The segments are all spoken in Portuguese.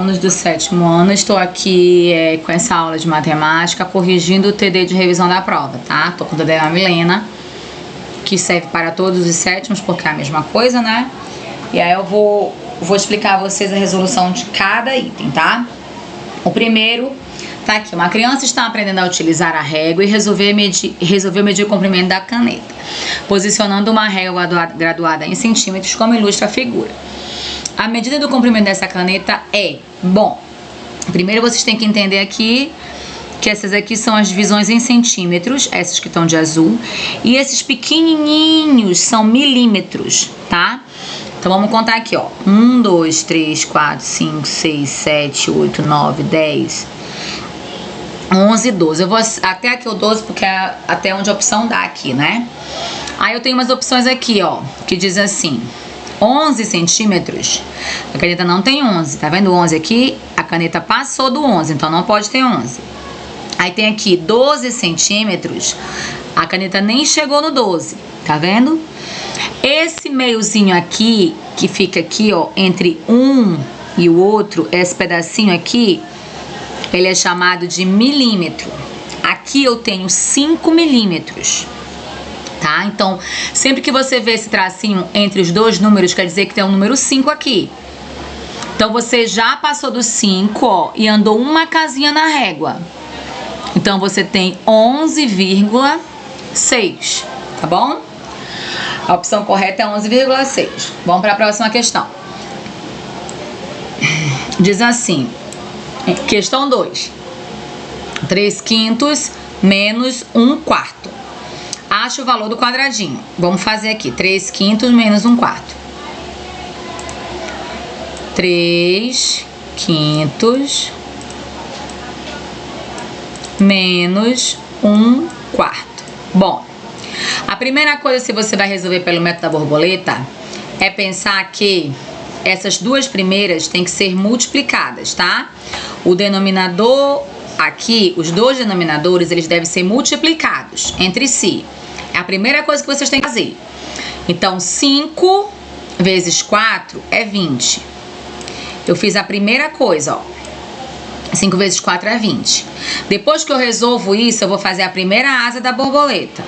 Alunos do 7º ano, estou aqui com essa aula de matemática, corrigindo o TD de revisão da prova, tá? Tô com o TD da Milena, que serve para todos os 7º, porque é a mesma coisa, né? E aí eu vou explicar a vocês a resolução de cada item, tá? O primeiro tá aqui: uma criança está aprendendo a utilizar a régua e resolveu medir o comprimento da caneta, posicionando uma régua graduada em centímetros, como ilustra a figura. A medida do comprimento dessa caneta é... Bom, primeiro vocês têm que entender aqui que essas aqui são as divisões em centímetros, essas que estão de azul, e esses pequenininhos são milímetros, tá? Então vamos contar aqui, ó: 1, 2, 3, 4, 5, 6, 7, 8, 9, 10, 11, 12. Eu vou até aqui o 12 porque é até onde a opção dá aqui, né? Aí eu tenho umas opções aqui, ó, que diz assim: 11 centímetros, a caneta não tem 11, tá vendo 11 aqui? A caneta passou do 11, então não pode ter 11. Aí tem aqui 12 centímetros, a caneta nem chegou no 12, tá vendo? Esse meiozinho aqui, que fica aqui, ó, entre um e o outro, esse pedacinho aqui, ele é chamado de milímetro. Aqui eu tenho 5 milímetros. Tá? Então, sempre que você vê esse tracinho entre os dois números, quer dizer que tem um número 5 aqui. Então, você já passou do 5, ó, e andou uma casinha na régua. Então, você tem 11,6, tá bom? A opção correta é 11,6. Vamos para a próxima questão. Diz assim, questão 2. 3/5 menos 1/4. Acha o valor do quadradinho. Vamos fazer aqui: 3/5 menos 1/4. 3/5 menos 1/4. Bom, a primeira coisa, se você vai resolver pelo método da borboleta, é pensar que essas duas primeiras têm que ser multiplicadas, tá? O denominador aqui, os dois denominadores, eles devem ser multiplicados entre si. É a primeira coisa que vocês têm que fazer. Então, 5 vezes 4 é 20. Eu fiz a primeira coisa, ó. 5 vezes 4 é 20. Depois que eu resolvo isso, eu vou fazer a primeira asa da borboleta.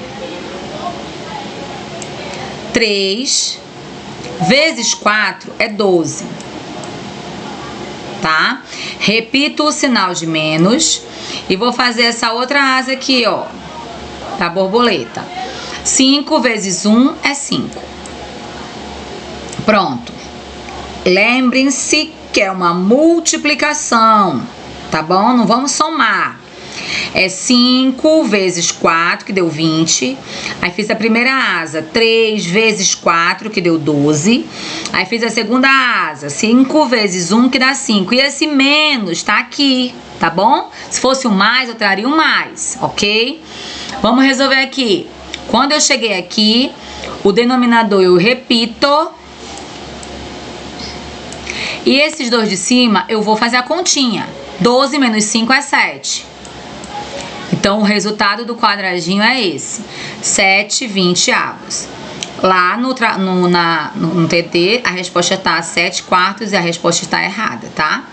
3 vezes 4 é 12. Tá? Repito o sinal de menos e vou fazer essa outra asa aqui, ó, da borboleta. 5 vezes 1 é 5. Pronto. Lembrem-se que é uma multiplicação, tá bom? Não vamos somar. É 5 vezes 4, que deu 20. Aí fiz a primeira asa, 3 vezes 4, que deu 12. Aí fiz a segunda asa, 5 vezes 1, que dá 5. E esse menos tá aqui, tá bom? Se fosse o mais, eu traria o mais, ok? Vamos resolver aqui. Quando eu cheguei aqui, o denominador eu repito. E esses dois de cima, eu vou fazer a continha. 12 menos 5 é 7. Então, o resultado do quadradinho é esse: 7/20. Lá no TD, a resposta está 7/4 e a resposta está errada, tá?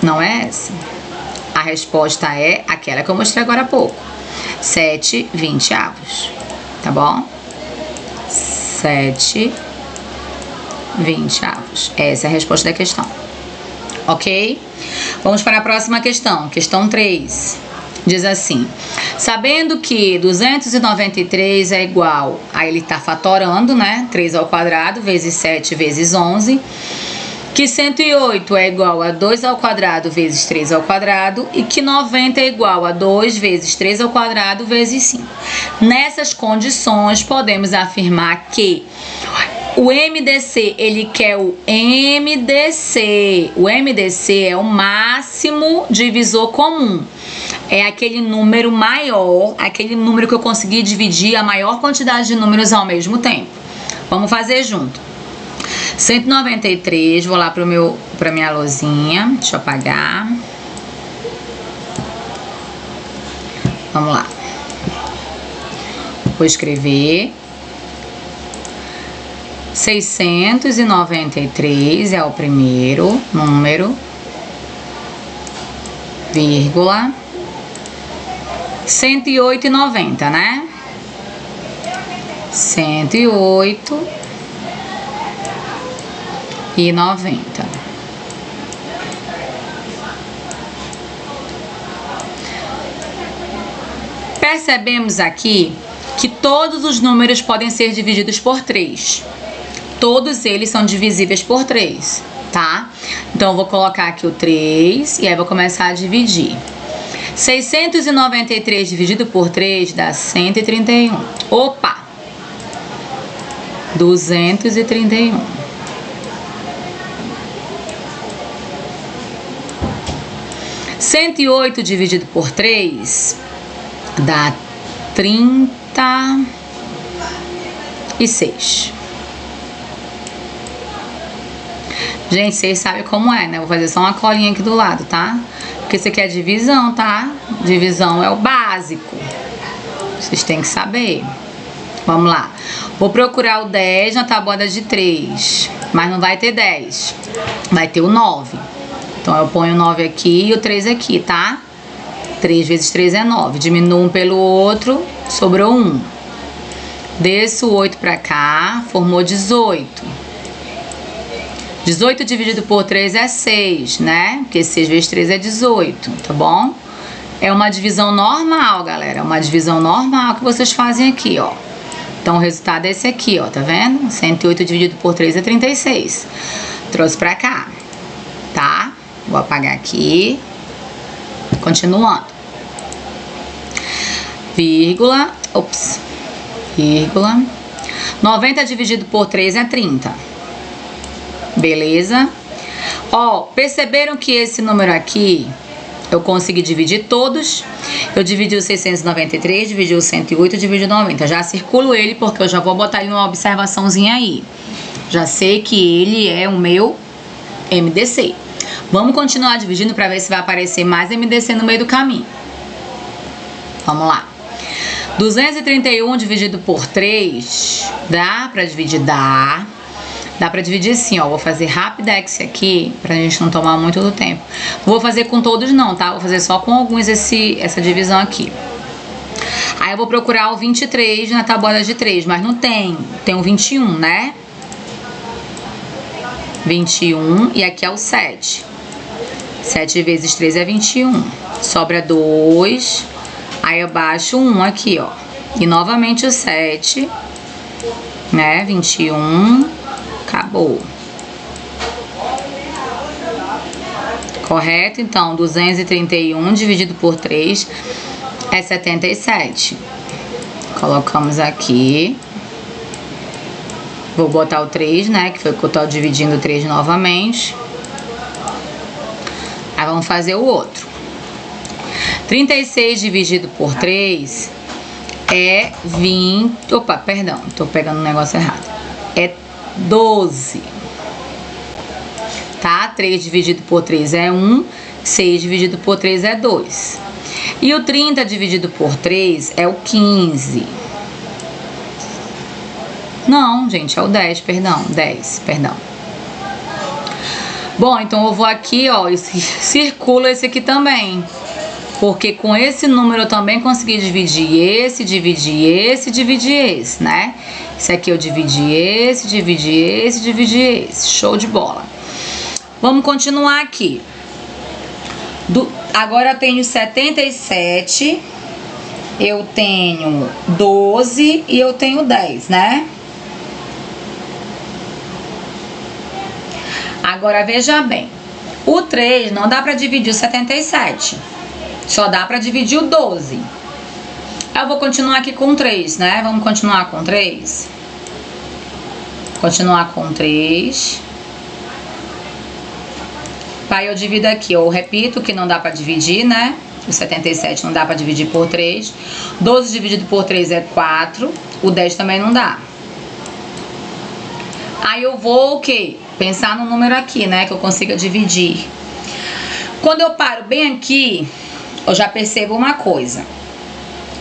Não é essa. A resposta é aquela que eu mostrei agora há pouco: 7/20. Tá bom? 7/20. Essa é a resposta da questão. Ok? Vamos para a próxima questão. Questão 3. Diz assim: sabendo que 293 é igual a... ele está fatorando, né? 3 ao quadrado vezes 7 vezes 11. Que 108 é igual a 2 ao quadrado vezes 3 ao quadrado. E que 90 é igual a 2 vezes 3 ao quadrado vezes 5. Nessas condições, podemos afirmar que o MDC, ele quer o MDC. O MDC é o máximo divisor comum. É aquele número maior, aquele número que eu consegui dividir a maior quantidade de números ao mesmo tempo. Vamos fazer junto. 193, vou lá pra minha lousinha. Deixa eu apagar. Vamos lá. Vou escrever 693 é o primeiro número, vírgula, 108,90, né? 108,90. Percebemos aqui que todos os números podem ser divididos por 3. Todos eles são divisíveis por 3, tá? Então, eu vou colocar aqui o 3 e aí vou começar a dividir. 693 dividido por 3 dá 131. Opa! 231. 108 dividido por 3 dá 36. Gente, vocês sabem como é, né? Vou fazer só uma colinha aqui do lado, tá? Porque isso aqui é divisão, tá? Divisão é o básico. Vocês têm que saber. Vamos lá. Vou procurar o 10 na tabuada de 3. Mas não vai ter 10. Vai ter o 9. Então, eu ponho o 9 aqui e o 3 aqui, tá? 3 vezes 3 é 9. Diminuo um pelo outro, sobrou 1. Desço o 8 pra cá, formou 18. 18 dividido por 3 é 6, né? Porque 6 vezes 3 é 18, tá bom? É uma divisão normal, galera. É uma divisão normal que vocês fazem aqui, ó. Então, o resultado é esse aqui, ó. Tá vendo? 108 dividido por 3 é 36. Trouxe pra cá, tá? Vou apagar aqui. Continuando. Vírgula. Ops. Vírgula. 90 dividido por 3 é 30. Beleza? Ó, perceberam que esse número aqui eu consegui dividir todos. Eu dividi o 693, dividi o 108, dividi o 90. Já circulo ele porque eu já vou botar ele numa observaçãozinha aí. Já sei que ele é o meu MDC. Vamos continuar dividindo para ver se vai aparecer mais MDC no meio do caminho. Vamos lá. 231 dividido por 3, dá para dividir? Dá. Dá pra dividir assim, ó. Vou fazer rapidex aqui, pra gente não tomar muito do tempo. Vou fazer com todos não, tá? Vou fazer só com alguns essa divisão aqui. Aí eu vou procurar o 23 na tabuada de 3, mas não tem. Tem o 21, né? 21 e aqui é o 7. 7 vezes 3 é 21. Sobra 2. Aí eu baixo 1 aqui, ó. E novamente o 7, né? 21. Acabou. Correto? Então, 231 dividido por 3 é 77. Colocamos aqui. Vou botar o 3, né? Que foi que eu tô dividindo o 3 novamente. Aí vamos fazer o outro. 36 dividido por 3 é 20... Opa, perdão. Tô pegando um negócio errado. É 12. Tá? 3 dividido por 3 é 1. 6 dividido por 3 é 2. E o 30 dividido por 3 é o 15. Não, gente, é o 10, perdão. 10, perdão. Bom, então eu vou aqui, ó, e circulo esse aqui também. Porque com esse número eu também consegui dividir esse, dividir esse, dividir esse, né? Esse aqui eu dividi esse, dividi esse, dividi esse. Show de bola. Vamos continuar aqui. Agora eu tenho 77, eu tenho 12 e eu tenho 10, né? Agora veja bem. O 3 não dá pra dividir o 77. Só dá pra dividir o 12. Eu vou continuar aqui com 3, né? Vamos continuar com 3. Continuar com 3. Aí eu divido aqui, eu repito que não dá pra dividir, né? O 77 não dá pra dividir por 3. 12 dividido por 3 é 4. O 10 também não dá. Aí eu vou o quê? Pensar no número aqui, né? Que eu consiga dividir. Quando eu paro bem aqui, eu já percebo uma coisa.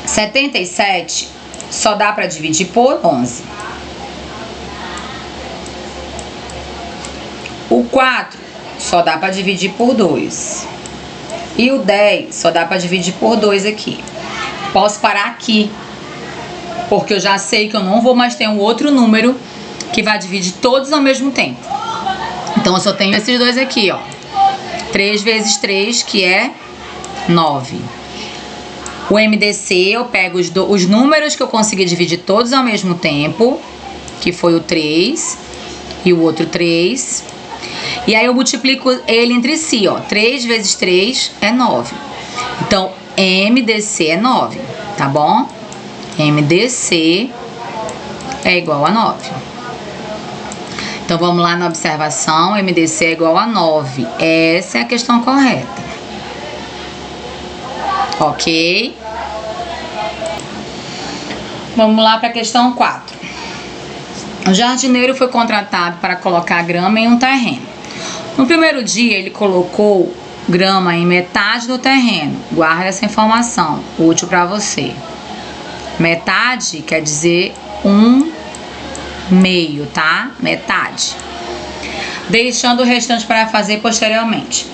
77 só dá pra dividir por 11. 4 só dá para dividir por 2. E o 10 só dá para dividir por 2 aqui. Posso parar aqui, porque eu já sei que eu não vou mais ter um outro número que vai dividir todos ao mesmo tempo. Então eu só tenho esses dois aqui, ó. 3 vezes 3, que é 9. O MDC, eu pego os números que eu consegui dividir todos ao mesmo tempo, que foi o 3 e o outro 3. E aí eu multiplico ele entre si, ó. 3 vezes 3 é 9. Então, MDC é 9, tá bom? MDC é igual a 9. Então, vamos lá na observação. MDC é igual a 9. Essa é a questão correta. Ok? Vamos lá para a questão 4. O jardineiro foi contratado para colocar grama em um terreno. No primeiro dia, ele colocou grama em metade do terreno. Guarda essa informação, útil para você. Metade quer dizer 1/2, tá? Metade. Deixando o restante para fazer posteriormente.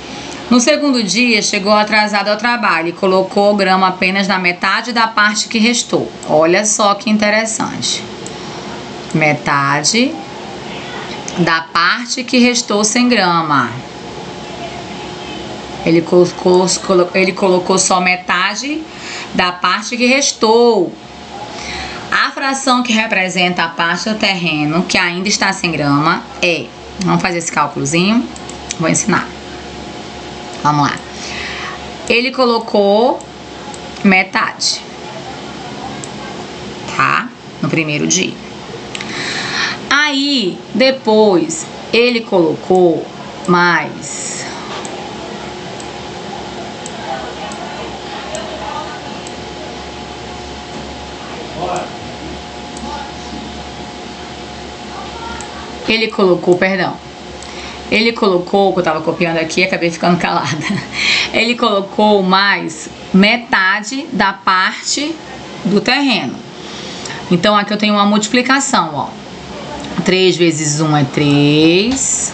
No segundo dia, chegou atrasado ao trabalho e colocou grama apenas na metade da parte que restou. Olha só que interessante. Metade da parte que restou sem grama. Ele colocou só metade da parte que restou. A fração que representa a parte do terreno que ainda está sem grama é... Vamos fazer esse cálculozinho? Vou ensinar. Vamos lá. Ele colocou metade, tá? No primeiro dia. Aí, depois, ele colocou mais. Ele colocou, perdão. Ele colocou, que eu tava copiando aqui, acabei ficando calada. Ele colocou mais metade da parte do terreno. Então, aqui eu tenho uma multiplicação, ó. 3 vezes 1 é 3.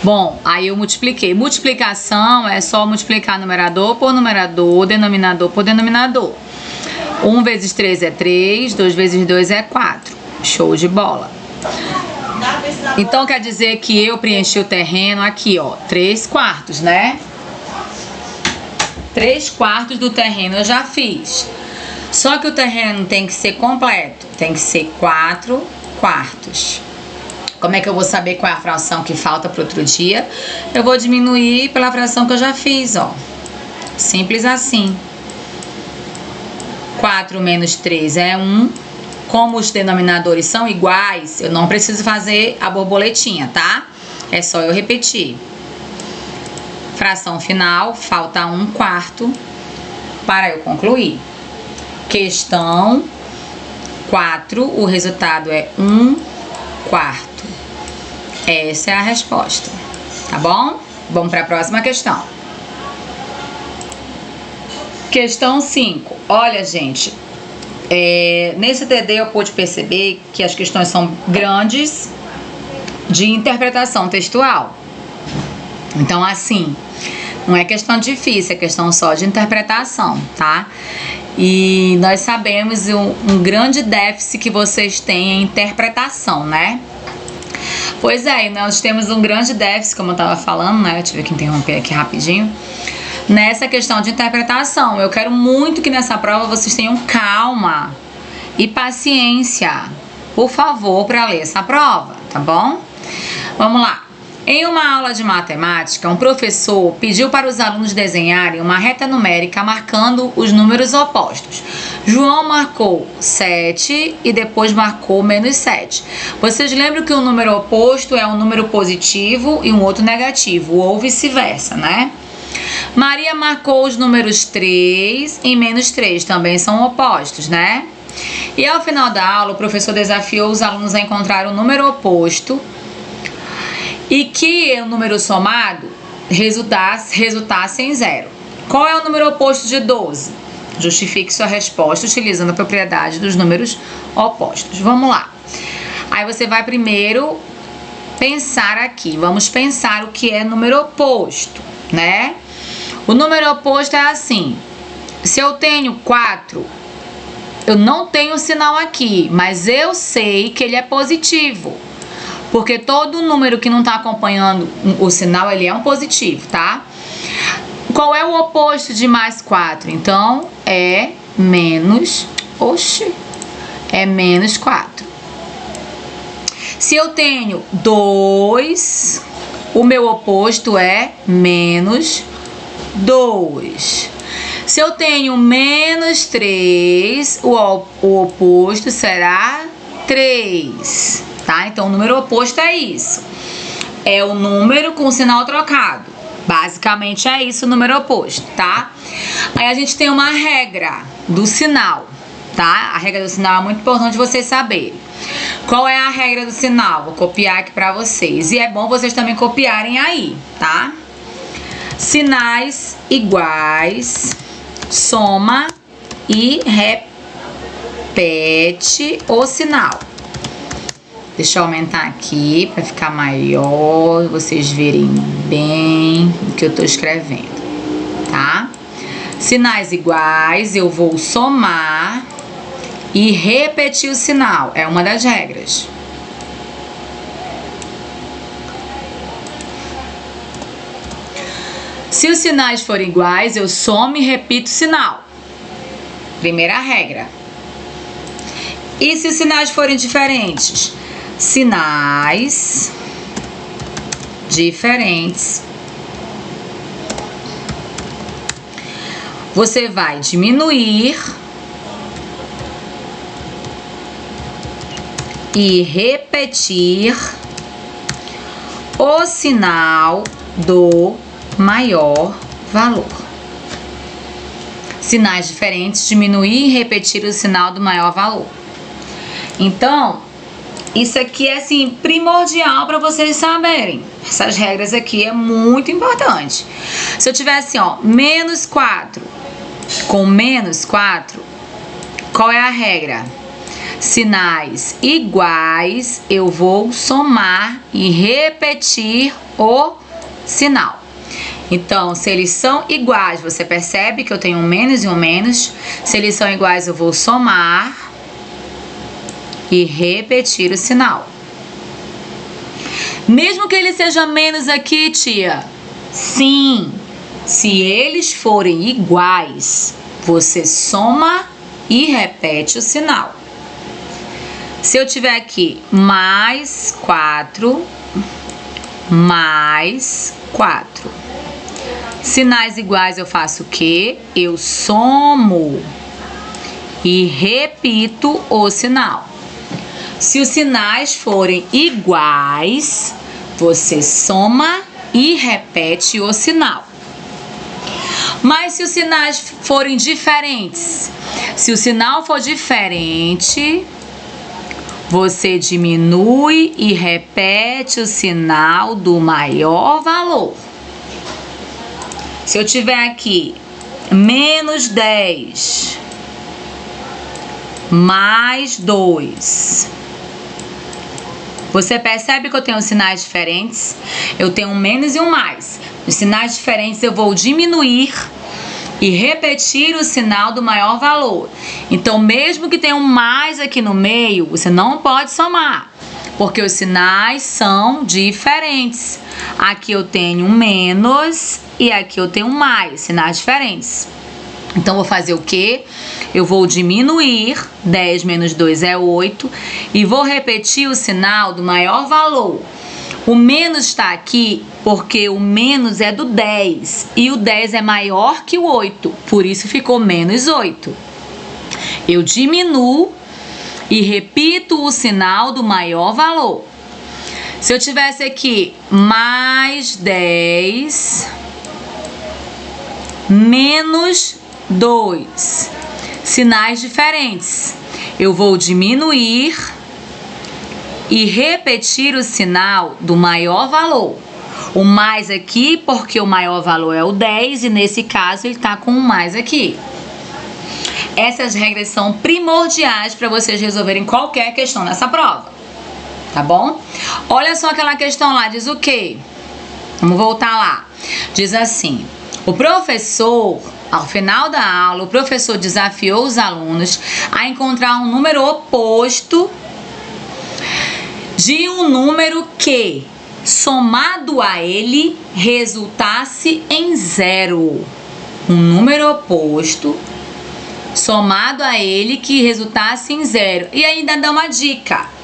Bom, aí eu multipliquei. Multiplicação é só multiplicar numerador por numerador, denominador por denominador. 1 vezes 3 é 3, 2 vezes 2 é 4. Show de bola. Então, quer dizer que eu preenchi o terreno aqui, ó, 3/4, né? 3/4 do terreno eu já fiz. Só que o terreno tem que ser completo, tem que ser 4/4. Como é que eu vou saber qual é a fração que falta para outro dia? Eu vou diminuir pela fração que eu já fiz, ó. Simples assim. 4 menos 3 é 1. Como os denominadores são iguais, eu não preciso fazer a borboletinha, tá? É só eu repetir. Fração final, falta 1/4 para eu concluir. Questão 4, o resultado é 1/4. Essa é a resposta, tá bom? Vamos para a próxima questão. Questão 5. Olha, gente, nesse TD eu pude perceber que as questões são grandes de interpretação textual. Então, assim, não é questão difícil, é questão só de interpretação, tá? E nós sabemos um grande déficit que vocês têm em interpretação, né? Pois é, nós temos um grande déficit, como eu estava falando, né? Eu tive que interromper aqui rapidinho. Nessa questão de interpretação, eu quero muito que nessa prova vocês tenham calma e paciência, por favor, para ler essa prova, tá bom? Vamos lá. Em uma aula de matemática, um professor pediu para os alunos desenharem uma reta numérica marcando os números opostos. João marcou 7 e depois marcou -7. Vocês lembram que o número oposto é um número positivo e um outro negativo, ou vice-versa, né? Maria marcou os números 3 e -3, também são opostos, né? E ao final da aula, o professor desafiou os alunos a encontrar o número oposto e que o número somado resultasse em 0. Qual é o número oposto de 12? Justifique sua resposta utilizando a propriedade dos números opostos. Vamos lá. Aí você vai primeiro pensar aqui. Vamos pensar o que é número oposto, né? O número oposto é assim. Se eu tenho 4, eu não tenho sinal aqui, mas eu sei que ele é positivo. Porque todo número que não está acompanhando o sinal, ele é um positivo, tá? Qual é o oposto de mais 4? Então, é menos... Oxi! É menos 4. Se eu tenho 2, o meu oposto é menos 2. Se eu tenho menos 3, o oposto será 3, tá? Então, o número oposto é isso. É o número com sinal trocado. Basicamente é isso o número oposto, tá? Aí a gente tem uma regra do sinal, tá? A regra do sinal é muito importante vocês saberem. Qual é a regra do sinal? Vou copiar aqui pra vocês. E é bom vocês também copiarem aí, tá? Sinais iguais, soma e repete o sinal. Deixa eu aumentar aqui para ficar maior, vocês verem bem o que eu tô escrevendo, tá? Sinais iguais, eu vou somar e repetir o sinal. É uma das regras. Se os sinais forem iguais, eu somo e repito o sinal. Primeira regra. E se os sinais forem diferentes? Sinais diferentes. Você vai diminuir e repetir o sinal do maior valor. Sinais diferentes, diminuir e repetir o sinal do maior valor. Então, isso aqui é assim primordial para vocês saberem. Essas regras aqui é muito importante. Se eu tiver assim, ó, menos 4 com menos 4, qual é a regra? Sinais iguais, eu vou somar e repetir o sinal. Então, se eles são iguais, você percebe que eu tenho um menos e um menos. Se eles são iguais, eu vou somar e repetir o sinal. Mesmo que ele seja menos aqui, tia. Sim, se eles forem iguais, você soma e repete o sinal. Se eu tiver aqui mais 4, mais 4. Sinais iguais eu faço o quê? Eu somo e repito o sinal. Se os sinais forem iguais, você soma e repete o sinal. Mas se os sinais forem diferentes, se o sinal for diferente, você diminui e repete o sinal do maior valor. Se eu tiver aqui menos 10, mais 2, você percebe que eu tenho sinais diferentes? Eu tenho um menos e um mais. Os sinais diferentes eu vou diminuir e repetir o sinal do maior valor. Então, mesmo que tenha um mais aqui no meio, você não pode somar, porque os sinais são diferentes. Aqui eu tenho um menos e aqui eu tenho um mais, sinais diferentes. Então, vou fazer o quê? Eu vou diminuir, 10 menos 2 é 8, e vou repetir o sinal do maior valor. O menos está aqui porque o menos é do 10, e o 10 é maior que o 8, por isso ficou menos 8. Eu diminuo e repito o sinal do maior valor. Se eu tivesse aqui mais 10, menos 2, sinais diferentes. Eu vou diminuir e repetir o sinal do maior valor. O mais aqui, porque o maior valor é o 10, e nesse caso ele está com um mais aqui. Essas regras são primordiais para vocês resolverem qualquer questão nessa prova, tá bom? Olha só aquela questão lá, diz o quê? Vamos voltar lá. Diz assim: o professor, ao final da aula, o professor desafiou os alunos a encontrar um número oposto de um número que, somado a ele, resultasse em 0. Um número oposto, somado a ele, que resultasse em 0. E ainda dá uma dica.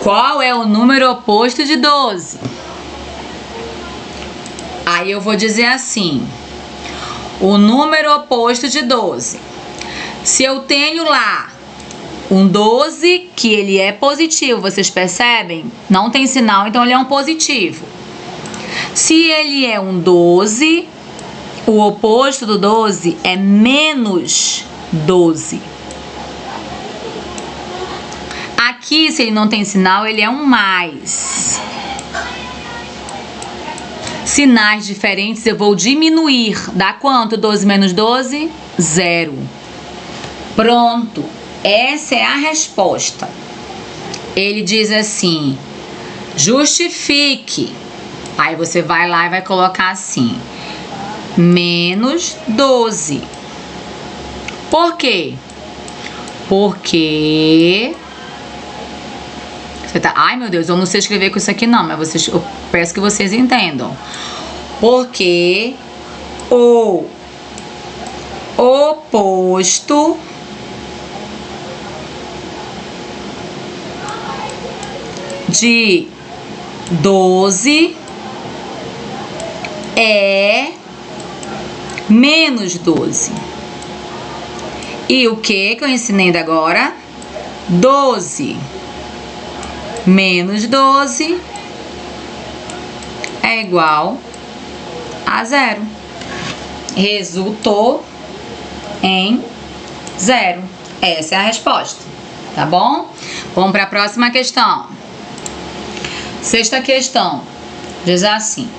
Qual é o número oposto de 12? Aí eu vou dizer assim: o número oposto de 12. Se eu tenho lá um 12, que ele é positivo, vocês percebem? Não tem sinal, então ele é um positivo. Se ele é um 12, o oposto do 12 é menos 12. Aqui, se ele não tem sinal, ele é um mais. Sinais diferentes eu vou diminuir. Dá quanto 12 menos 12? 0. Pronto. Essa é a resposta. Ele diz assim: justifique. Aí você vai lá e vai colocar assim: menos 12. Por quê? Porque você tá, ai meu Deus, eu não sei escrever com isso aqui não, mas eu peço que vocês entendam. Porque o oposto de 12 é menos 12. E o que eu ensinei ainda agora? 12 menos 12 é igual a 0. Resultou em 0. Essa é a resposta, tá bom? Vamos para a próxima questão. Sexta questão, diz assim: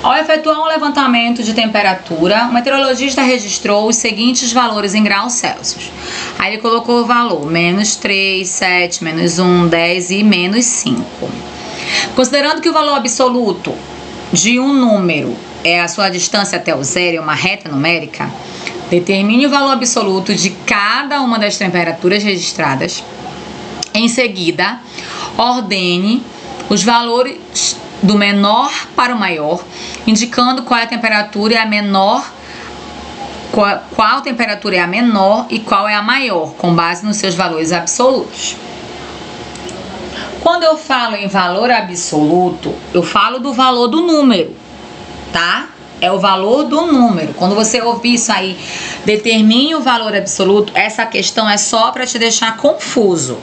ao efetuar um levantamento de temperatura, o meteorologista registrou os seguintes valores em graus Celsius. Aí ele colocou o valor menos 3, 7, menos 1, 10 e menos 5. Considerando que o valor absoluto de um número é a sua distância até o zero, é uma reta numérica, determine o valor absoluto de cada uma das temperaturas registradas. Em seguida, ordene os valores do menor para o maior, indicando qual é a temperatura é a menor, qual temperatura é a menor e qual é a maior, com base nos seus valores absolutos. Quando eu falo em valor absoluto, eu falo do valor do número, tá? É o valor do número. Quando você ouvir isso aí, determine o valor absoluto, essa questão é só para te deixar confuso,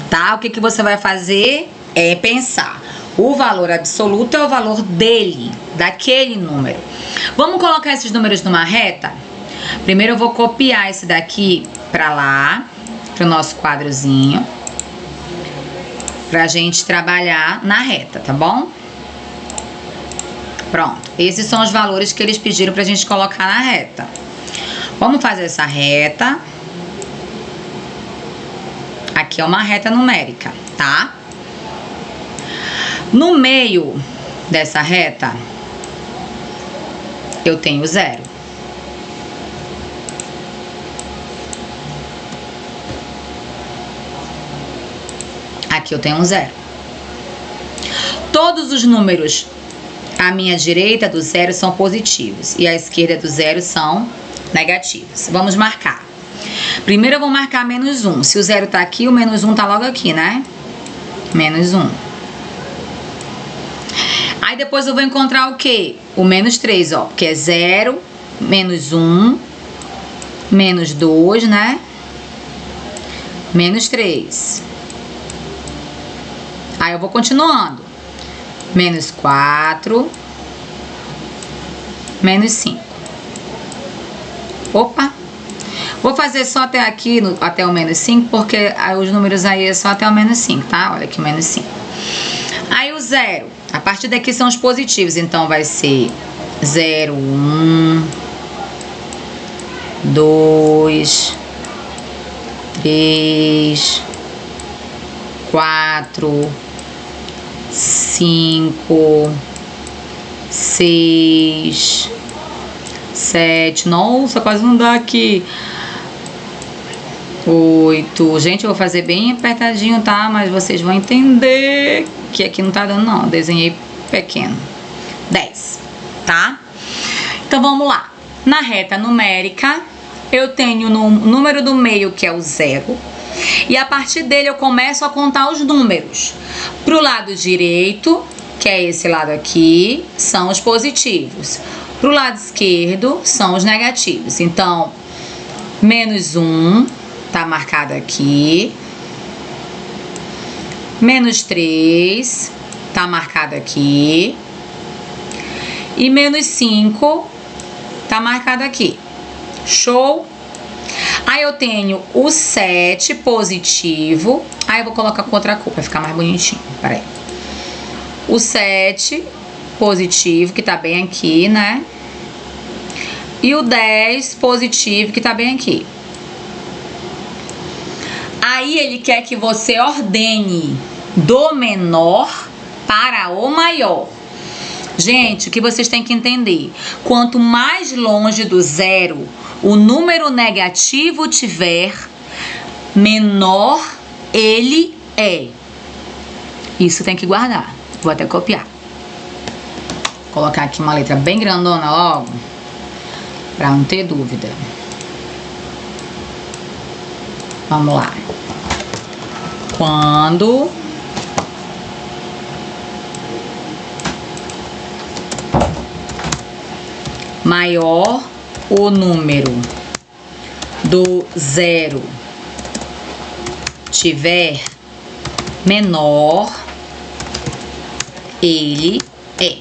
tá? O que você vai fazer é pensar. O valor absoluto é o valor dele, daquele número. Vamos colocar esses números numa reta? Primeiro eu vou copiar esse daqui para lá, para o nosso quadrozinho, pra gente trabalhar na reta, tá bom? Pronto, esses são os valores que eles pediram pra gente colocar na reta. Vamos fazer essa reta. Aqui é uma reta numérica, tá? No meio dessa reta, eu tenho 0. Aqui eu tenho um 0. Todos os números à minha direita do 0 são positivos e à esquerda do 0 são negativos. Vamos marcar. Primeiro eu vou marcar menos 1. Se o 0 tá aqui, o menos 1 tá logo aqui, né? Menos 1. Aí depois eu vou encontrar o quê? O menos 3, ó. Porque é 0, menos 1, menos 2, né? Menos 3. Aí eu vou continuando. Menos 4. Menos 5. Opa! Vou fazer só até aqui, até o menos 5, porque os números aí é só até o menos 5, tá? Olha aqui o menos 5. Aí o 0. A partir daqui são os positivos, então vai ser 0, 1, 2, 3, 4, 5, 6, 7. Nossa, quase não dá aqui. 8. Gente, eu vou fazer bem apertadinho, tá? Mas vocês vão entender que aqui não tá dando, não. Eu desenhei pequeno. 10, tá? Então, vamos lá. Na reta numérica, eu tenho no número do meio, que é o 0. E a partir dele, eu começo a contar os números. Pro lado direito, que é esse lado aqui, são os positivos. Pro lado esquerdo, são os negativos. Então, menos 1... tá marcado aqui. Menos 3 tá marcado aqui. E menos 5 tá marcado aqui. Show? Aí eu tenho o 7 positivo. Aí eu vou colocar com outra cor pra ficar mais bonitinho. Peraí. O 7 positivo, que tá bem aqui, né? E o 10 positivo, que tá bem aqui. Aí ele quer que você ordene do menor para o maior. Gente, o que vocês têm que entender? Quanto mais longe do 0 o número negativo tiver, menor ele é. Isso tem que guardar. Vou até copiar. Vou colocar aqui uma letra bem grandona logo, para não ter dúvida. Vamos lá. Quando maior o número do 0 tiver, menor ele é.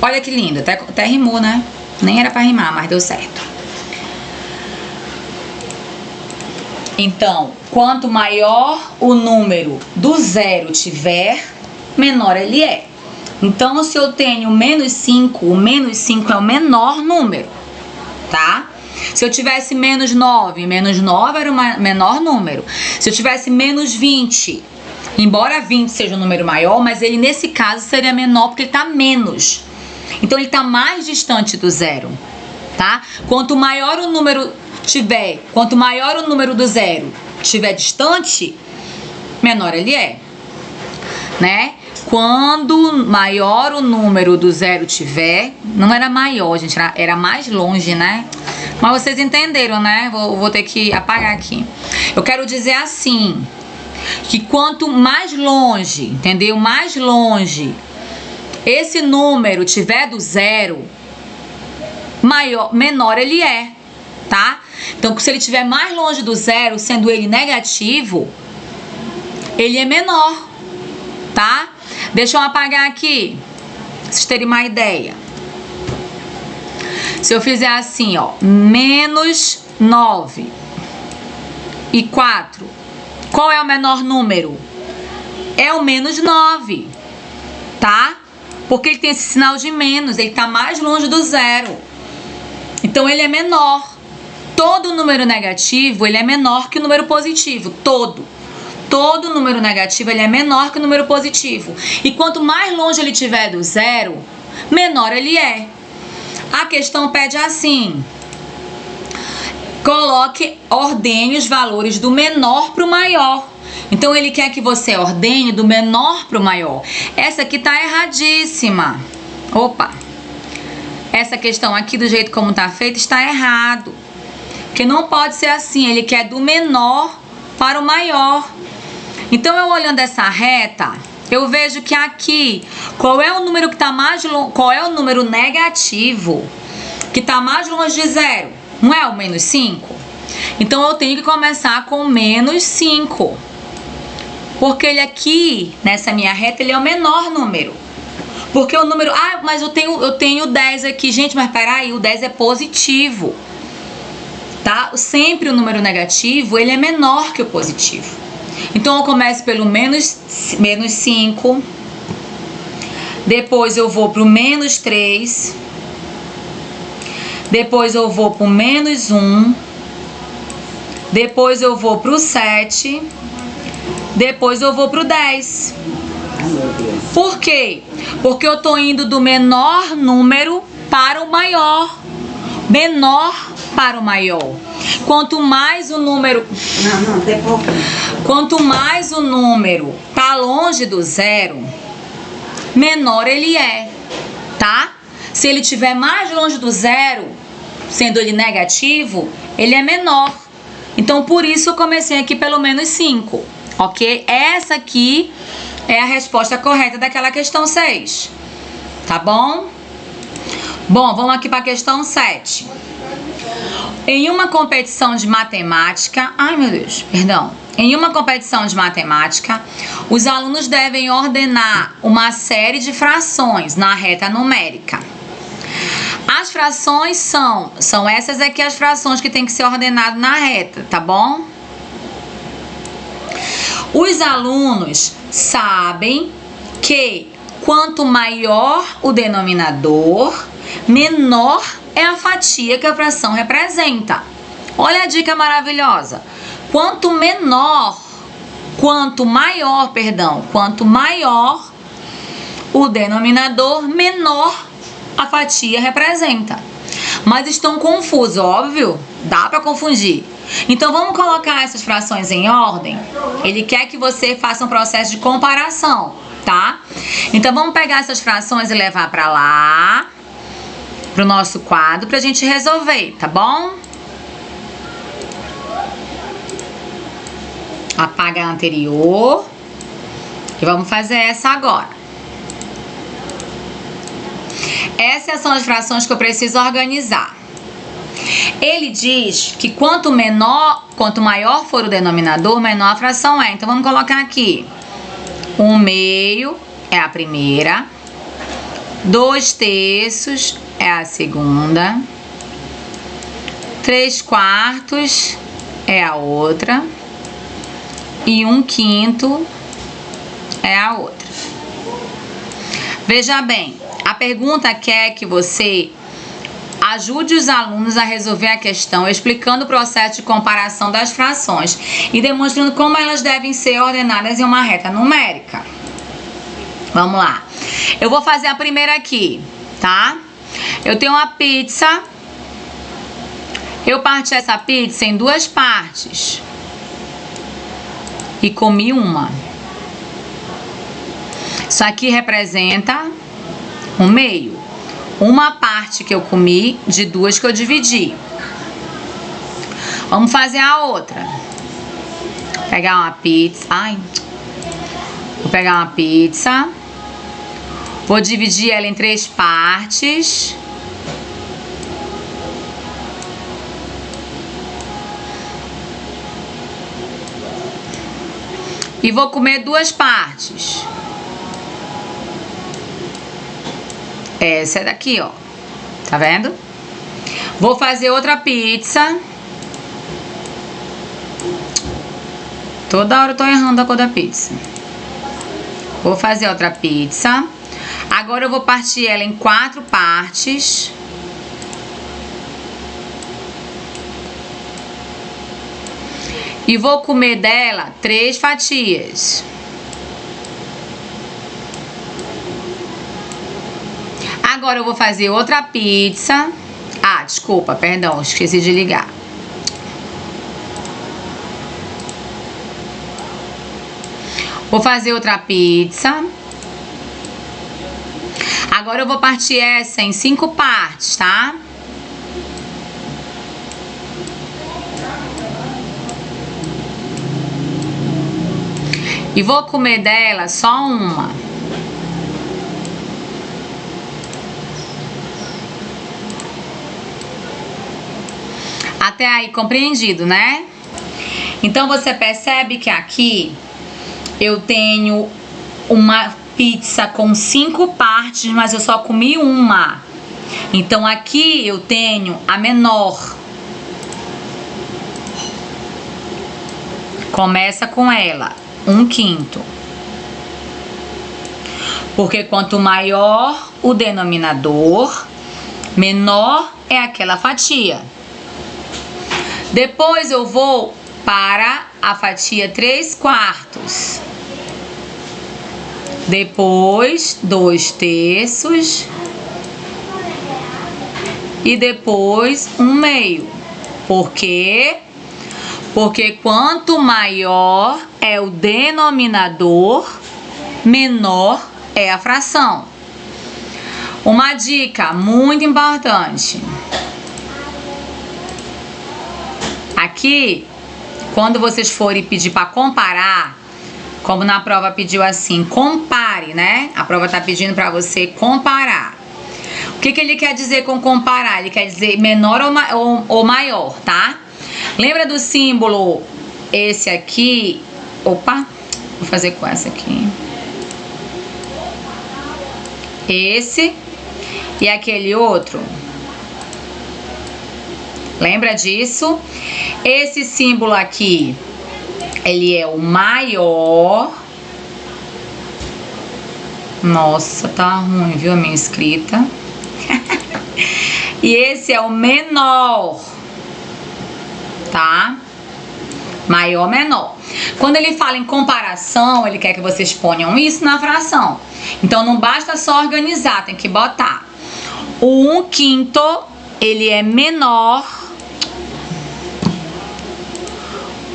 Olha que lindo, até rimou, né? Nem era pra rimar, mas deu certo. Então, quanto maior o número do 0 tiver, menor ele é. Então, se eu tenho menos 5, o menos 5 é o menor número, tá? Se eu tivesse menos 9 era o menor número. Se eu tivesse menos 20, embora 20 seja um número maior, mas ele nesse caso seria menor porque ele tá menos. Então, ele tá mais distante do 0, tá? Quanto maior o número do 0 estiver distante, menor ele é, né? Quando maior o número do 0 tiver, não era maior, gente, era mais longe, né? Mas vocês entenderam, né? Vou ter que apagar aqui. Eu quero dizer assim, que quanto mais longe, entendeu? Mais longe esse número tiver do 0, menor ele é, tá? Então, se ele estiver mais longe do 0, sendo ele negativo, ele é menor, tá? Deixa eu apagar aqui, pra vocês terem uma ideia. Se eu fizer assim, ó, menos 9 e 4, qual é o menor número? É o menos 9, tá? Porque ele tem esse sinal de menos, ele tá mais longe do 0. Então, ele é menor. Todo número negativo, ele é menor que o número positivo. Todo número negativo, ele é menor que o número positivo. E quanto mais longe ele estiver do 0, menor ele é. A questão pede assim: ordene os valores do menor para o maior. Então, ele quer que você ordene do menor para o maior. Essa aqui tá erradíssima. Opa! Essa questão aqui, do jeito como tá feita, está errado. Porque não pode ser assim. Ele quer do menor para o maior. Então, eu olhando essa reta, eu vejo que aqui, qual é o número que tá mais longe? Qual é o número negativo que tá mais longe de 0? Não é o menos 5? Então, eu tenho que começar com menos 5. Porque ele aqui, nessa minha reta, ele é o menor número. Porque o número... Ah, mas eu tenho 10 aqui. Gente, mas peraí, o 10 é positivo. Tá? Sempre o número negativo, ele é menor que o positivo. Então, eu começo pelo menos 5. Depois eu vou pro menos 3. Depois eu vou pro menos 1. Depois eu vou pro 7. Depois eu vou pro 10. Ai, meu Deus. Por quê? Porque eu tô indo do menor número para o maior. Menor para o maior. Quanto mais o número... Não, tem pouco. Quanto mais o número tá longe do zero, menor ele é, tá? Se ele estiver mais longe do zero, sendo ele negativo, ele é menor. Então, por isso eu comecei aqui pelo menos 5, ok? Essa aqui é a resposta correta daquela questão 6, tá bom? Bom, vamos aqui para a questão 7. Em uma competição de matemática... Ai, meu Deus, perdão. Em uma competição de matemática, os alunos devem ordenar uma série de frações na reta numérica. As frações são essas aqui as frações que tem que ser ordenado na reta, tá bom? Os alunos sabem que quanto maior o denominador, menor é a fatia que a fração representa. Olha a dica maravilhosa. Quanto maior o denominador, menor a fatia representa. Mas estão confusos, óbvio? Dá para confundir. Então vamos colocar essas frações em ordem. Ele quer que você faça um processo de comparação, tá? Então vamos pegar essas frações e levar para lá, pro nosso quadro, pra gente resolver, tá bom? Apaga a anterior e vamos fazer essa agora. Essas são as frações que eu preciso organizar. Ele diz que quanto maior for o denominador, menor a fração é. Então vamos colocar aqui: 1/2 é a primeira, 2/3 é a segunda, 3/4 é a outra e 1/5 é a outra. Veja bem, a pergunta quer que você ajude os alunos a resolver a questão explicando o processo de comparação das frações e demonstrando como elas devem ser ordenadas em uma reta numérica. Vamos lá. Eu vou fazer a primeira aqui, tá? Eu tenho uma pizza. Eu parti essa pizza em 2 partes e comi uma. Isso aqui representa 1/2. Uma parte que eu comi de 2 que eu dividi. Vamos fazer a outra. Pegar uma pizza. Vou pegar uma pizza. Vou dividir ela em 3 partes. E vou comer 2 partes. Essa é daqui, ó. Tá vendo? Vou fazer outra pizza. Toda hora eu tô errando a cor da pizza. Vou fazer outra pizza. Agora eu vou partir ela em 4 partes. E vou comer dela 3 fatias. Agora eu vou fazer outra pizza. Desculpa, perdão, esqueci de ligar. Vou fazer outra pizza. Agora eu vou partir essa em 5 partes, tá? E vou comer dela só uma. Até aí compreendido, né? Então você percebe que aqui eu tenho uma pizza com 5 partes, mas eu só comi uma. Então aqui eu tenho a menor. Começa com ela, 1/5. Porque quanto maior o denominador, menor é aquela fatia. Depois eu vou para a fatia 3/4. depois 2/3 e depois 1/2. Por quê? Porque quanto maior é o denominador, menor é a fração. Uma dica muito importante. Aqui, quando vocês forem pedir para comparar, como na prova pediu assim, compare, né? A prova tá pedindo para você comparar. O que ele quer dizer com comparar? Ele quer dizer menor ou maior, tá? Lembra do símbolo esse aqui? Opa, vou fazer com essa aqui. Esse e aquele outro. Lembra disso? Esse símbolo aqui, ele é o maior. Nossa, tá ruim, viu a minha escrita? E esse é o menor, tá? Maior, menor. Quando ele fala em comparação, ele quer que vocês ponham isso na fração. Então não basta só organizar, tem que botar. O 1/5, ele é menor.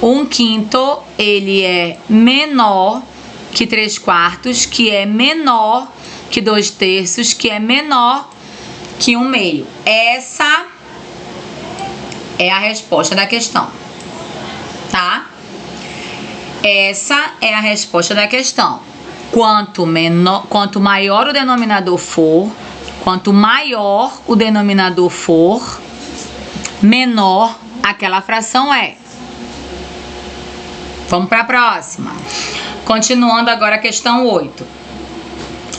1/5, ele é menor que 3/4, que é menor que 2/3, que é menor que 1/2. Essa é a resposta da questão, tá? Essa é a resposta da questão. Quanto maior o denominador for, quanto maior o denominador for, menor aquela fração é. Vamos para a próxima. Continuando agora a questão 8.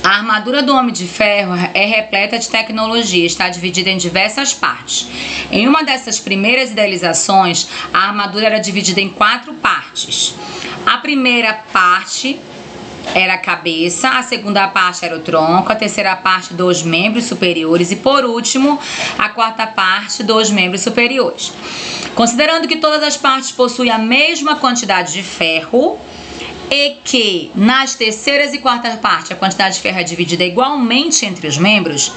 A armadura do Homem de Ferro é repleta de tecnologia, está dividida em diversas partes. Em uma dessas primeiras idealizações, a armadura era dividida em 4 partes. A primeira parte era a cabeça, a segunda parte era o tronco, a terceira parte 2 membros superiores e, por último, a quarta parte 2 membros superiores. Considerando que todas as partes possuem a mesma quantidade de ferro e que nas terceiras e quartas partes a quantidade de ferro é dividida igualmente entre os membros,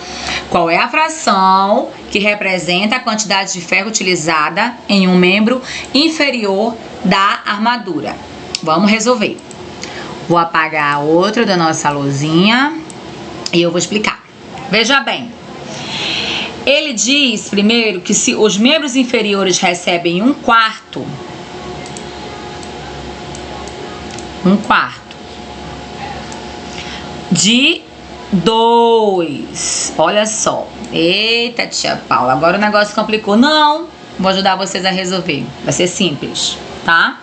qual é a fração que representa a quantidade de ferro utilizada em um membro inferior da armadura? Vamos resolver. Vou apagar a outra da nossa luzinha e eu vou explicar. Veja bem. Ele diz primeiro que se os membros inferiores recebem 1/4, de 2. Olha só. Eita, tia Paula, agora o negócio complicou. Não, vou ajudar vocês a resolver. Vai ser simples, tá?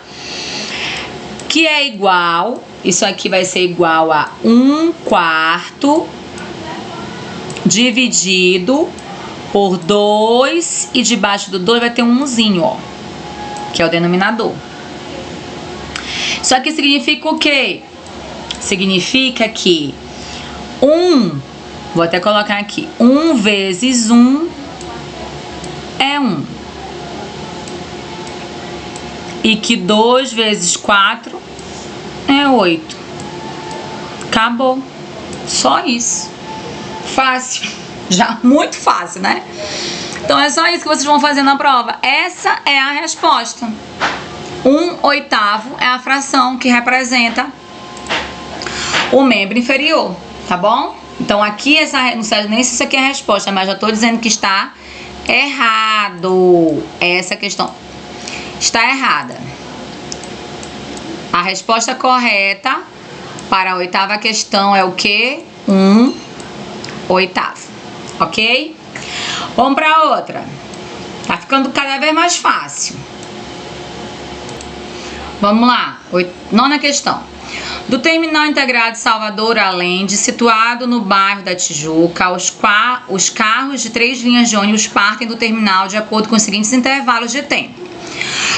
Que é igual, isso aqui vai ser igual a 1/4 dividido por 2 e debaixo do 2 vai ter um 1zinho, ó, que é o denominador. Isso aqui significa o quê? Significa que 1, vou até colocar aqui, 1 vezes 1 é 1. E que 2 vezes 4 é 8. Acabou. Só isso. Fácil. Já muito fácil, né? Então é só isso que vocês vão fazer na prova. Essa é a resposta. 1/8 é a fração que representa o membro inferior, tá bom? Então aqui, não sei nem se isso aqui é a resposta, mas já tô dizendo que está errado. Essa questão está errada. A resposta correta para a 8ª questão é o quê? 1/8, ok? Vamos para outra. Tá ficando cada vez mais fácil. Vamos lá, 9ª questão. Do Terminal Integrado de Salvador a Allende, situado no bairro da Tijuca, os carros de 3 linhas de ônibus partem do terminal de acordo com os seguintes intervalos de tempo.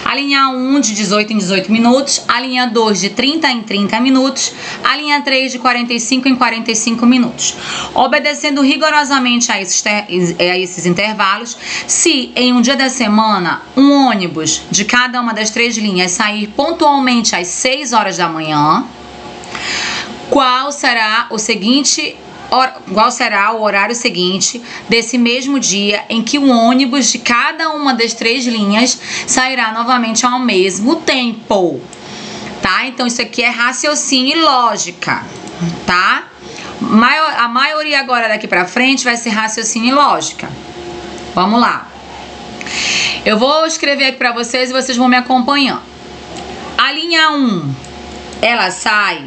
A linha 1 de 18 em 18 minutos, a linha 2 de 30 em 30 minutos, a linha 3 de 45 em 45 minutos. Obedecendo rigorosamente a esses intervalos, se em um dia da semana um ônibus de cada uma das 3 linhas sair pontualmente às 6 horas da manhã, qual será o horário seguinte desse mesmo dia em que o ônibus de cada uma das 3 linhas sairá novamente ao mesmo tempo, tá? Então isso aqui é raciocínio e lógica, tá? A maioria agora daqui pra frente vai ser raciocínio e lógica. Vamos lá. Eu vou escrever aqui pra vocês e vocês vão me acompanhando. A linha 1, ela sai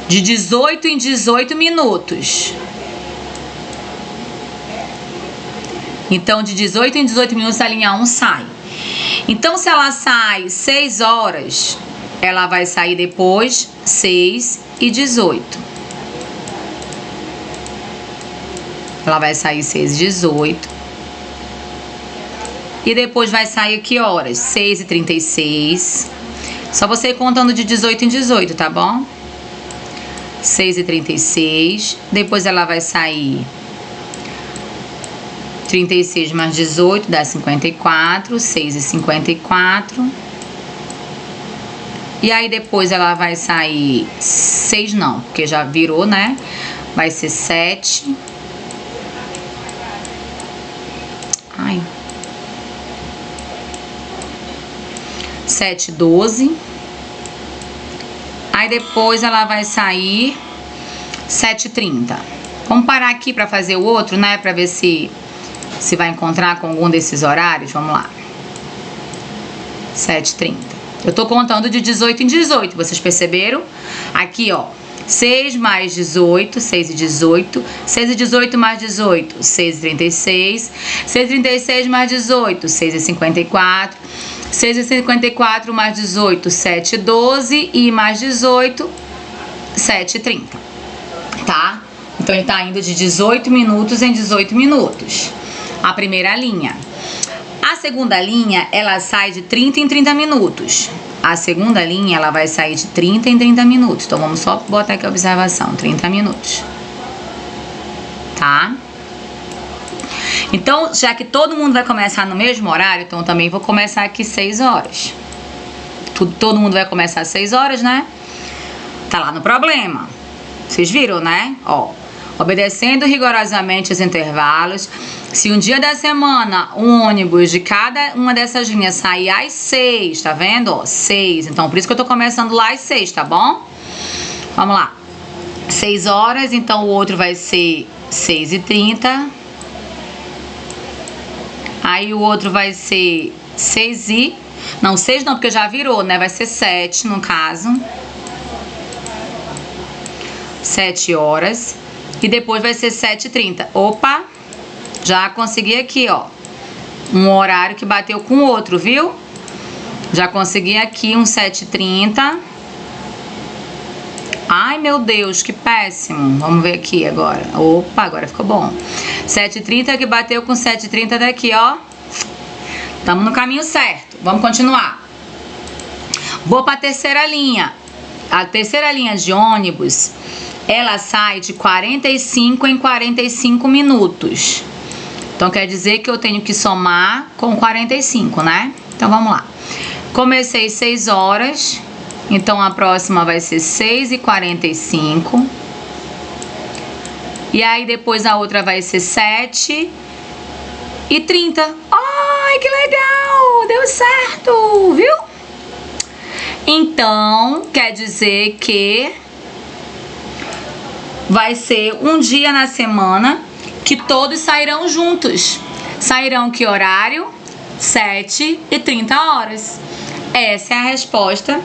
de 18 em 18 minutos. Então, de 18 em 18 minutos, a linha 1 sai. Então, se ela sai 6 horas, ela vai sair depois 6 e 18. Ela vai sair 6 e 18. E depois vai sair que horas? 6 e 36. Só você ir contando de 18 em 18, tá bom? 6 e 36. Depois ela vai sair 36 mais 18 dá 54. 6 e 54. E aí depois ela vai sair 6 não, porque já virou, né? Vai ser 7. Ai. 7, 12. Aí depois ela vai sair 7h30. Vamos parar aqui para fazer o outro, né? Para ver se vai encontrar com algum desses horários. Vamos lá. 7h30. Eu tô contando de 18 em 18, vocês perceberam? Aqui, ó. 6 mais 18, 6 e 18. 6 e 18 mais 18, 6 e 36. 6 e 36 mais 18, 6 e 54. 6 e 54 mais 18, 7 e 12. E mais 18, 7 e 30. Tá? Então ele tá indo de 18 minutos em 18 minutos. A primeira linha. A segunda linha, ela sai de 30 em 30 minutos. A segunda linha, ela vai sair de 30 em 30 minutos. Então, vamos só botar aqui a observação. 30 minutos. Tá? Então, já que todo mundo vai começar no mesmo horário, então eu também vou começar aqui 6 horas. Todo mundo vai começar às 6 horas, né? Tá lá no problema. Vocês viram, né? Ó. Obedecendo rigorosamente os intervalos, se um dia da semana um ônibus de cada uma dessas linhas sair às 6, tá vendo? Ó, 6. Então, por isso que eu tô começando lá às 6, tá bom? Vamos lá. 6 horas, então o outro vai ser 6h30. Aí o outro vai ser 6 e... Não, 6 não, porque já virou, né? Vai ser 7, no caso. 7 horas. E depois vai ser 7h30. Opa! Já consegui aqui, ó. Um horário que bateu com o outro, viu? Já consegui aqui um 7h30. Ai, meu Deus, que péssimo. Vamos ver aqui agora. Opa, agora ficou bom. 7h30 que bateu com 7h30 daqui, ó. Estamos no caminho certo. Vamos continuar. Vou para a terceira linha. A terceira linha de ônibus, ela sai de 45 em 45 minutos. Então, quer dizer que eu tenho que somar com 45, né? Então, vamos lá. Comecei 6 horas. Então, a próxima vai ser 6h45. E aí, depois a outra vai ser 7h30. Ai, que legal! Deu certo, viu? Então, quer dizer que vai ser um dia na semana que todos sairão juntos. Sairão que horário? 7h30. Essa é a resposta.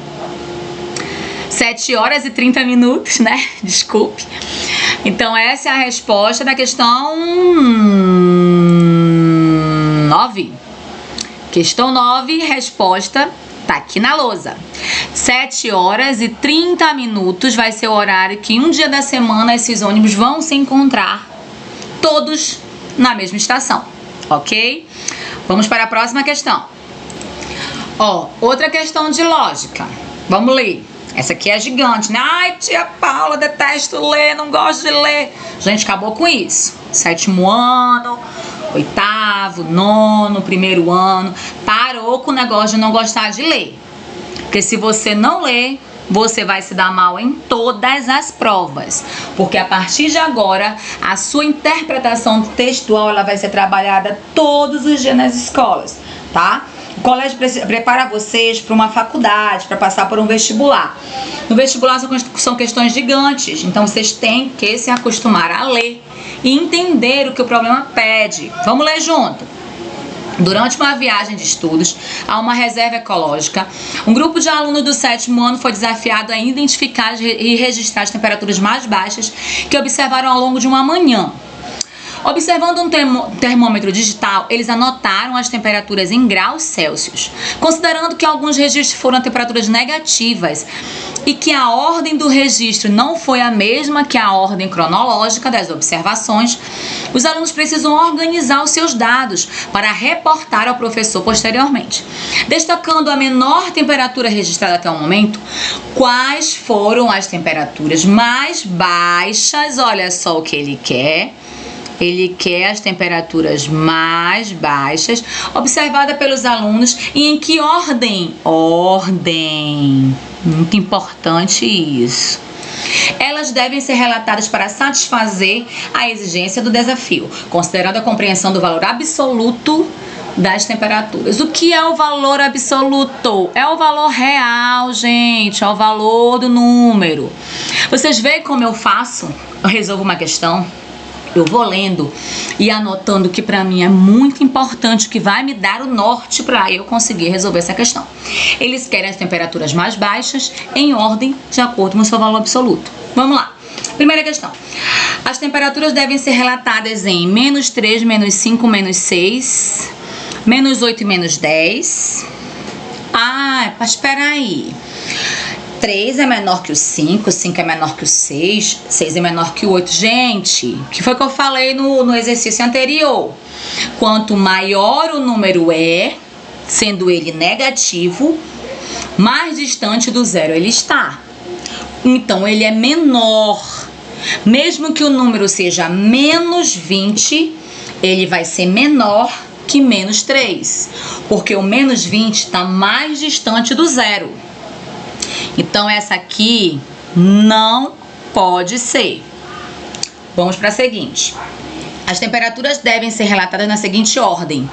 7 horas e 30 minutos, né? Desculpe. Então, essa é a resposta da questão 9. Questão 9, resposta tá aqui na lousa. 7 horas e 30 minutos vai ser o horário que um dia da semana esses ônibus vão se encontrar todos na mesma estação, ok? Vamos para a próxima questão. Ó, outra questão de lógica. Vamos ler. Essa aqui é gigante, né? Ai, tia Paula, detesto ler, não gosto de ler. Gente, acabou com isso. 7º ano, 8º, 9º, 1º ano. Parou com o negócio de não gostar de ler. Porque se você não lê, você vai se dar mal em todas as provas, porque a partir de agora a sua interpretação textual ela vai ser trabalhada todos os dias nas escolas, tá? O colégio prepara vocês para uma faculdade, para passar por um vestibular. No vestibular são questões gigantes, então vocês têm que se acostumar a ler e entender o que o problema pede. Vamos ler junto. Durante uma viagem de estudos a uma reserva ecológica, um grupo de alunos do 7º ano foi desafiado a identificar e registrar as temperaturas mais baixas que observaram ao longo de uma manhã. Observando um termômetro digital, eles anotaram as temperaturas em graus Celsius, considerando que alguns registros foram a temperaturas negativas e que a ordem do registro não foi a mesma que a ordem cronológica das observações. Os alunos precisam organizar os seus dados para reportar ao professor posteriormente. Destacando a menor temperatura registrada até o momento, quais foram as temperaturas mais baixas? Olha só o que ele quer. Ele quer as temperaturas mais baixas observadas pelos alunos e em que ordem? Ordem. Muito importante isso. Elas devem ser relatadas para satisfazer a exigência do desafio, considerando a compreensão do valor absoluto das temperaturas. O que é o valor absoluto? É o valor real, gente. É o valor do número. Vocês veem como eu faço? Eu resolvo uma questão. Eu vou lendo e anotando que para mim é muito importante, que vai me dar o norte para eu conseguir resolver essa questão. Eles querem as temperaturas mais baixas em ordem de acordo com o seu valor absoluto. Vamos lá. Primeira questão. As temperaturas devem ser relatadas em -3, -5, -6, -8 e -10. Ah, mas espera aí. 3 é menor que o 5, 5 é menor que o 6, 6 é menor que o 8. Gente, o que foi que eu falei no exercício anterior? Quanto maior o número é, sendo ele negativo, mais distante do zero ele está. Então, ele é menor. Mesmo que o número seja -20, ele vai ser menor que -3, porque o -20 está mais distante do zero. Então, essa aqui não pode ser. Vamos para a seguinte. As temperaturas devem ser relatadas na seguinte ordem: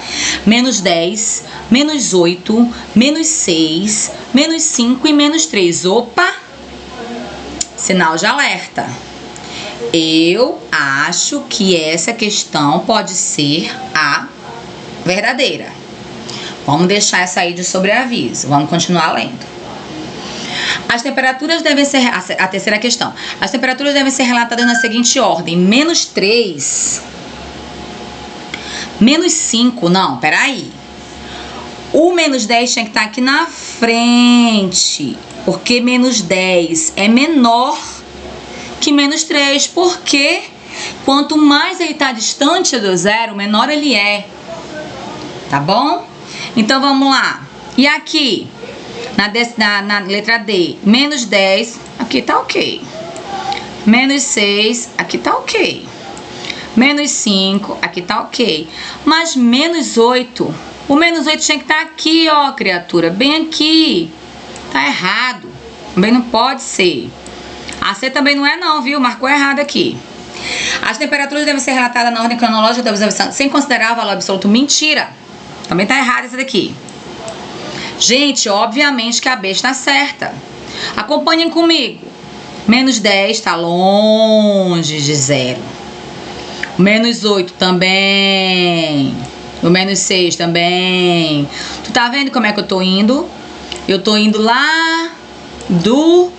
-10, -8, -6, -5 e -3. Opa! Sinal de alerta. Eu acho que essa questão pode ser a verdadeira. Vamos deixar essa aí de sobreaviso. Vamos continuar lendo. As temperaturas devem ser... A terceira questão. As temperaturas devem ser relatadas na seguinte ordem: -3, -5... Não, peraí. O -10 tinha que estar aqui na frente, porque -10 é menor que -3. Porque quanto mais ele está distante do zero, menor ele é. Tá bom? Então, vamos lá. E aqui? Na letra D, -10, aqui tá ok. -6, aqui tá ok. -5, aqui tá ok. Mas -8, o -8 tinha que estar aqui, ó, criatura, bem aqui. Tá errado. Também não pode ser. A C também não é não, viu? Marcou errado aqui. As temperaturas devem ser relatadas na ordem cronológica da observação, sem considerar o valor absoluto. Mentira. Também tá errado essa daqui. Gente, obviamente que a B está certa. Acompanhem comigo. -10 está longe de zero. O -8 também. O -6 também. Tu tá vendo como é que eu tô indo? Eu tô indo lá do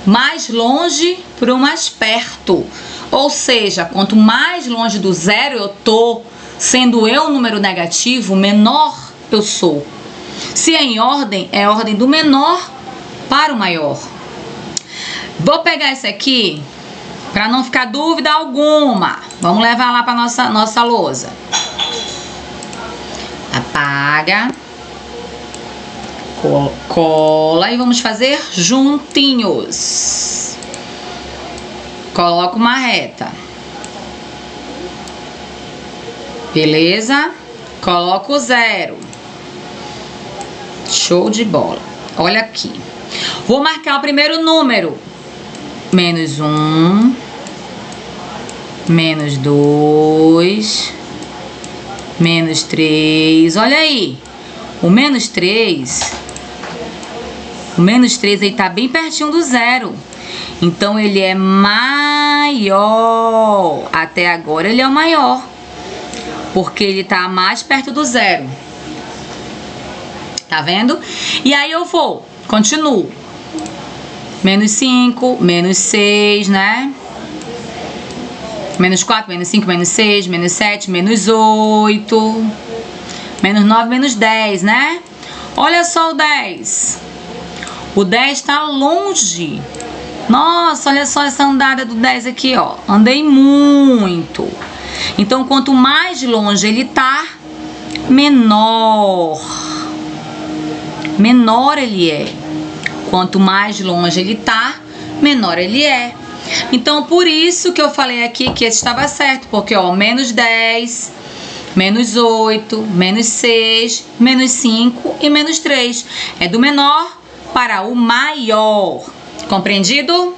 mais longe para o mais perto. Ou seja, quanto mais longe do zero eu tô, sendo eu um número negativo, menor eu sou. Se é em ordem, é a ordem do menor para o maior. Vou pegar esse aqui para não ficar dúvida alguma. Vamos levar lá para nossa lousa. Apaga. Cola e vamos fazer juntinhos. Coloca uma reta. Beleza? Coloca o zero. Show de bola. Olha aqui. Vou marcar o primeiro número. Menos 1, menos 2, menos 3. Olha aí, o menos 3 ele tá bem pertinho do zero. Então ele é maior. Até agora ele é o maior, porque ele tá mais perto do zero. Tá vendo? E aí eu continuo. Menos 5, menos 6, né? Menos 4, menos 5, menos 6, menos 7, menos 8, menos 9, menos 10, né? Olha só o 10. O 10 tá longe. Nossa, olha só essa andada do 10 aqui, ó. Andei muito. Então, quanto mais longe ele tá, menor ele é. Quanto mais longe ele tá, menor ele é. Então, por isso que eu falei aqui que esse estava certo. Porque, ó, menos 10, menos 8, menos 6, menos 5 e menos 3. É do menor para o maior. Compreendido?